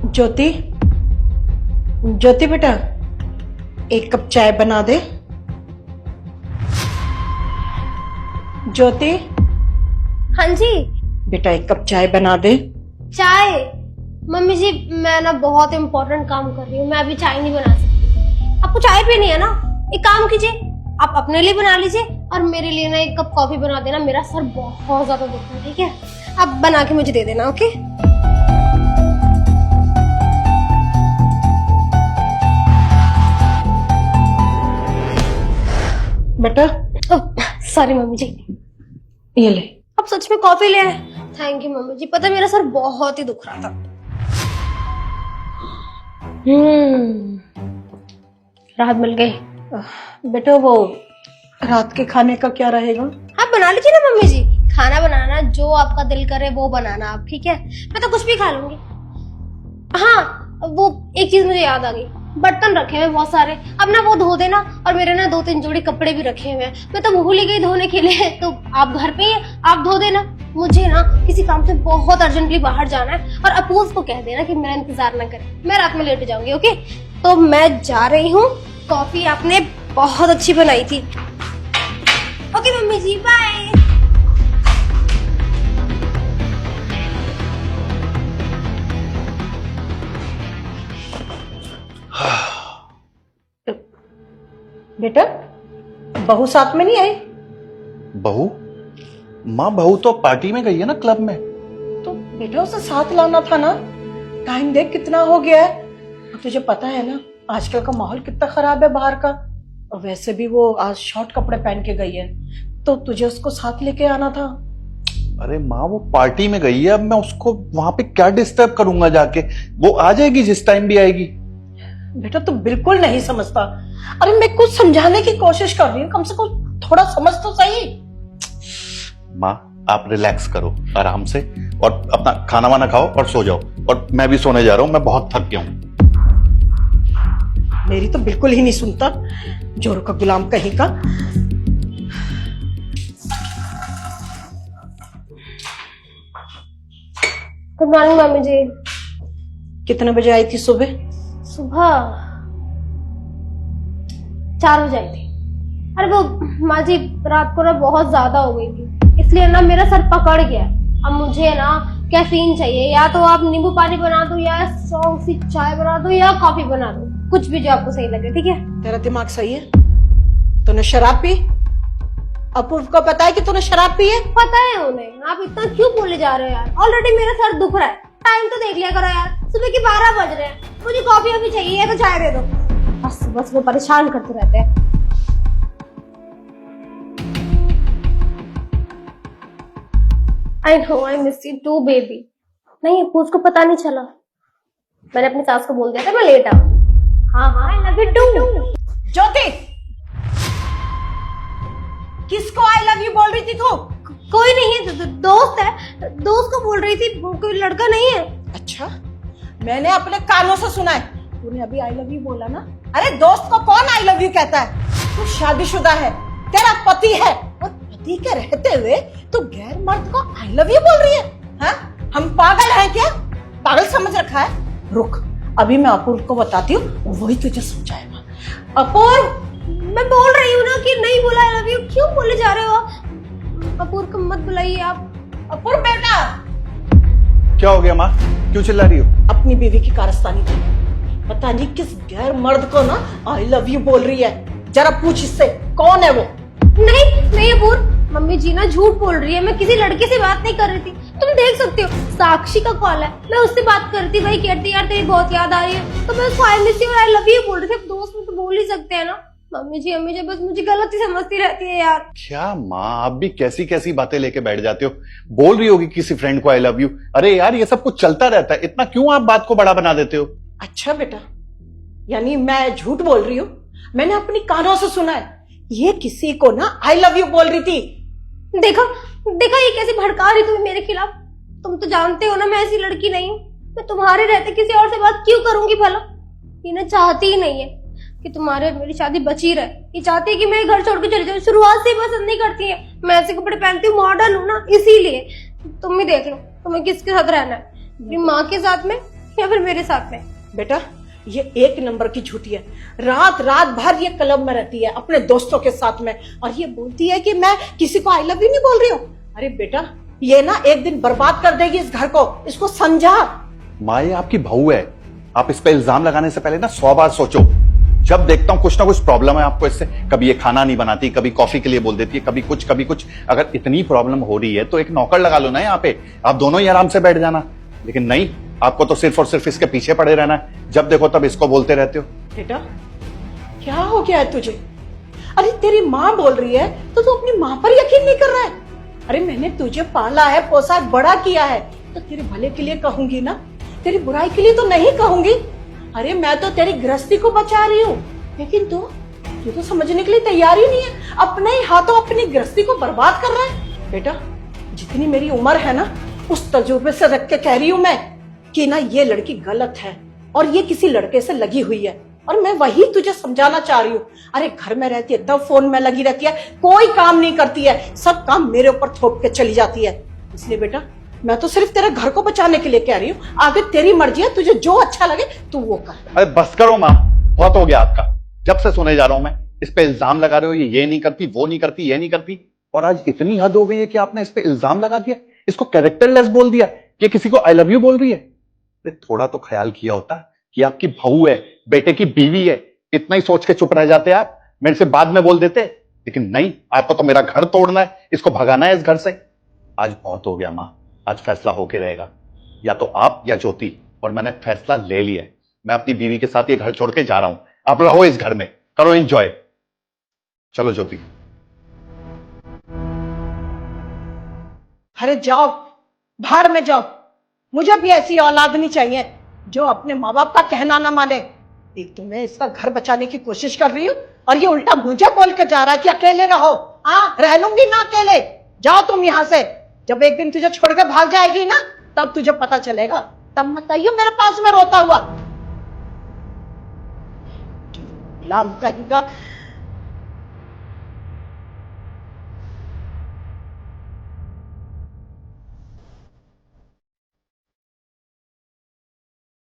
ज्योति, ज्योति बेटा, एक कप चाय बना दे। ज्योति हाँ जी। बेटा, एक कप चाय बना दे। चाय? मम्मी जी, मैं ना बहुत इम्पोर्टेंट काम कर रही हूँ, मैं अभी चाय नहीं बना सकती। आपको चाय पीनी है ना, एक काम कीजिए, आप अपने लिए बना लीजिए और मेरे लिए ना एक कप कॉफी बना देना। मेरा सर बहुत ज्यादा दुखता है, ठीक है? आप बना के मुझे दे देना, ओके? बेटा, सॉरी मम्मी जी। ये ले। आप सच में कॉफी ले आए? थैंक यू मम्मी जी। पता है मेरा सर बहुत ही दुख रहा था। राहत मिल गई। बेटा, वो रात के खाने का क्या रहेगा? आप बना लीजिए ना मम्मी जी। खाना बनाना जो आपका दिल करे वो बनाना आप, ठीक है? मैं तो कुछ भी खा लूंगी। हाँ, वो एक चीज मुझे याद आ गई, बर्तन रखे हुए बहुत सारे, अब ना वो धो देना। और मेरे ना 2-3 जोड़ी कपड़े भी रखे हुए हैं, मैं तो भूल ही गई धोने के लिए। तो आप घर पे ही हैं, आप धो देना। मुझे ना किसी काम से बहुत अर्जेंटली बाहर जाना है और अपूज को कह देना कि मेरा इंतजार ना करे, मैं रात में लेट जाऊंगी, ओके? तो मैं जा रही हूँ। कॉफी आपने बहुत अच्छी बनाई थी। ओके मम्मी जी, बाय। बेटा, बहू साथ में नहीं आई? बहू? माँ, बहू तो पार्टी में गई है ना, क्लब में। तो बेटा, उसे साथ लाना था ना। टाइम देख कितना हो गया है। और तुझे पता है ना, आजकल का माहौल कितना खराब है बाहर का। और वैसे भी वो आज शॉर्ट कपड़े पहन के गई है, तो तुझे उसको साथ लेके आना था। अरे माँ, वो पार्टी में गई है, अब मैं उसको वहां पे क्या डिस्टर्ब करूंगा जाके? वो आ जाएगी जिस टाइम भी आएगी। बेटा, तू बिल्कुल नहीं समझता। अरे मैं कुछ समझाने की कोशिश कर रही हूँ, कम से कम थोड़ा समझ तो सही। माँ, आप रिलैक्स करो आराम से और अपना खाना वाना खाओ और सो जाओ। और मैं भी सोने जा रहा हूँ, मैं बहुत थक गया हूँ। मेरी तो बिल्कुल ही नहीं सुनता, जोरों का गुलाम कहीं का। गुड मॉर्निंग मम्मी जी। कितने बजे आई थी सुबह? सुबह 4 बजे आई थी। अरे वो माँ जी, रात को ना बहुत ज्यादा हो गई थी, इसलिए ना मेरा सर पकड़ गया। अब मुझे ना कैफीन चाहिए, या तो आप नींबू पानी बना दो, या स्ट्रॉन्ग सी चाय बना दो, या कॉफी बना दो, कुछ भी जो आपको सही लगे, ठीक है? तेरा दिमाग सही है? तूने शराब पी? अपूर्व को पता है कि तूने शराब पी है? पता है उन्हें। आप इतना क्यों बोले जा रहे हो यार? ऑलरेडी मेरा सर दुख रहा है। टाइम तो देख लिया करो यार, सुबह के 12 बज रहे हैं। मुझे कॉफी अभी चाहिए तो चाय दे दो। बस बस वो परेशान करते रहते हैं। I know, I miss you too baby. नहीं, उसको पता नहीं चला। मैंने अपनी सास को बोल दिया था मैं लेट आऊं। हाँ हाँ, आई लव यू टू। ज्योति, किसको आई लव यू बोल रही थी तू? कोई नहीं है, दोस्त है। दोस्त को बोल रही थी, कोई लड़का नहीं है। अच्छा, मैंने अपने कानों से सुना है। तूने अभी आई लव यू बोला ना? अरे दोस्त को कौन आई लव यू कहता है? तू शादीशुदा है, तेरा पति है, और पति के रहते हुए तू गैर मर्द को आई लव यू बोल रही है? हाँ? हम पागल हैं क्या? पागल समझ रखा है? रुक, अभी मैं अपूर्व को बताती हूँ, वही तुझे समझाएगा। अपूर्व, मैं बोल रही हूँ ना कि नहीं बोला आई लव यू, क्यों बोले जा रहे हो आप? अपूर्व को मत बुलाइए आप। अपूर्व बेटा। क्या हो गया माँ, क्यों चिल्ला रही हो? अपनी बीवी की कारस्तानी थी, पता नहीं किस गैर मर्द को ना आई लव यू बोल रही है। जरा पूछ इससे, कौन है वो? नहीं नहीं अपूर्व, मम्मी जी ना झूठ बोल रही है। मैं किसी लड़के से बात नहीं कर रही थी, तुम देख सकते हो। साक्षी का कॉल है, मैं उससे बात कर रही थी। वही कहती यार तेरी बहुत याद आ रही है, तो मैं उसको आई मिस यू और आई लव यू बोल रही थी। अब दोस्त में तो बोल ही सकते हैं ना। मम्मी जी बस मुझे गलत ही समझती रहती है यार। क्या माँ, आप भी कैसी कैसी बातें लेके बैठ जाते हो? बोल रही होगी किसी फ्रेंड को आई लव यू। अरे यार, ये सब कुछ चलता रहता है, इतना क्यों आप बात को बड़ा बना देते हो? अच्छा बेटा, यानी मैं झूठ बोल रही हूँ? मैंने अपनी कानों से सुना है, ये किसी को ना आई लव यू बोल रही थी। देखा देखा, ये कैसे भड़का रही तुम्हें मेरे खिलाफ। तुम तो जानते हो ना मैं ऐसी लड़की नहीं हूँ। मैं तुम्हारे रहते किसी और से बात क्यों करूंगी भला? ये ना चाहती ही नहीं है कि तुम्हारे मेरी शादी बची रहे। ये चाहती है कि मैं घर छोड़ के चली जाऊँ। शुरुआत से ही पसंद नहीं करती है मैं ऐसे कपड़े पहनती हूँ, मॉडर्न हूँ ना, इसीलिए। तुम ही देख लो तुम्हें किसके साथ रहना है, अपनी माँ के साथ में या फिर मेरे साथ में। बेटा ये एक नंबर की झूठी है। रात रात भर ये क्लब में रहती है अपने दोस्तों के साथ में, और ये बोलती है कि मैं किसी को आई लव यू नहीं बोल रही हूँ। अरे बेटा ये ना एक दिन बर्बाद कर देगी इस घर को, इसको समझा। माँ ये आपकी बहू है, आप इस पे इल्जाम लगाने से पहले ना 100 बार सोचो। जब देखता हूं कुछ ना कुछ प्रॉब्लम है आपको इससे, कभी ये खाना नहीं बनाती, कभी कॉफी के लिए बोल देती है, कभी कुछ। अगर इतनी प्रॉब्लम हो रही है तो एक नौकर लगा लो ना यहाँ पे, आप दोनों ही आराम से बैठ जाना। लेकिन नहीं, आपको तो सिर्फ और सिर्फ इसके पीछे पड़े रहना है, जब देखो तब इसको बोलते रहते हो। बेटा क्या हो गया है तुझे? अरे तेरी माँ बोल रही है तो तू अपनी माँ पर यकीन नहीं कर रहा है? अरे मैंने तुझे पाला है, पोसा है, बड़ा किया है, तो तेरे भले के लिए कहूंगी ना, तेरी बुराई के लिए तो नहीं कहूंगी। अरे मैं तो तेरी गृहस्थी को बचा रही हूँ, लेकिन तू तो समझने के लिए तैयार ही नहीं है। अपने ही हाथों अपनी गृहस्थी को बर्बाद कर रहा है। बेटा जितनी मेरी उम्र है ना, उस तजुर्बे से रख के कह रही हूँ मैं कि ना ये लड़की गलत है और ये किसी लड़के से लगी हुई है, और मैं वही तुझे समझाना चाह रही हूँ। अरे घर में रहती है तब फोन में लगी रहती है, कोई काम नहीं करती है, सब काम मेरे ऊपर थोप के चली जाती है। इसलिए बेटा मैं तो सिर्फ तेरे घर को बचाने के लिए कह रही हूँ, आगे तेरी मर्जी है, तुझे जो अच्छा लगे तू वो कर। अरे बस करो माँ, बहुत हो गया आपका। जब से सुने जा रहा हूं मैं, इस पे इल्जाम लगा रहे हो, ये नहीं करती, वो नहीं करती, ये नहीं करती, और आज इतनी हद हो गई है कि आपने इस पे इल्जाम लगा दिया, इसको कैरेक्टरलेस बोल दिया कि किसी को आई लव यू बोल रही है। अरे थोड़ा तो ख्याल किया होता कि आपकी बहू है, बेटे की बीवी है, इतना ही सोच के चुप रह जाते आप, मेरे से बाद में बोल देते। लेकिन नहीं, आपको तो मेरा घर तोड़ना है, इसको भगाना है इस घर से। आज बहुत हो गया माँ, आज फैसला होके रहेगा, या तो आप या ज्योति, और मैंने फैसला ले लिया है। मैं अपनी बीवी के साथ ये घर छोड़ के जा रहा हूं, आप रहो इस घर में, करो एंजॉय। चलो ज्योति। अरे जाओ, भाड़ में जाओ, मुझे भी ऐसी औलाद नहीं चाहिए जो अपने माँ बाप का कहना ना माने। एक तो मैं इसका घर बचाने की कोशिश कर रही हूँ और ये उल्टा मुझे बोल के जा रहा है कि अकेले रहो। हाँ रह लूंगी ना अकेले, जाओ तुम यहाँ से। जब एक दिन तुझे छोड़ के भाग जाएगी ना, तब तुझे पता चलेगा, तब मत आइयो मेरे पास में रोता हुआ। लाम कहेगा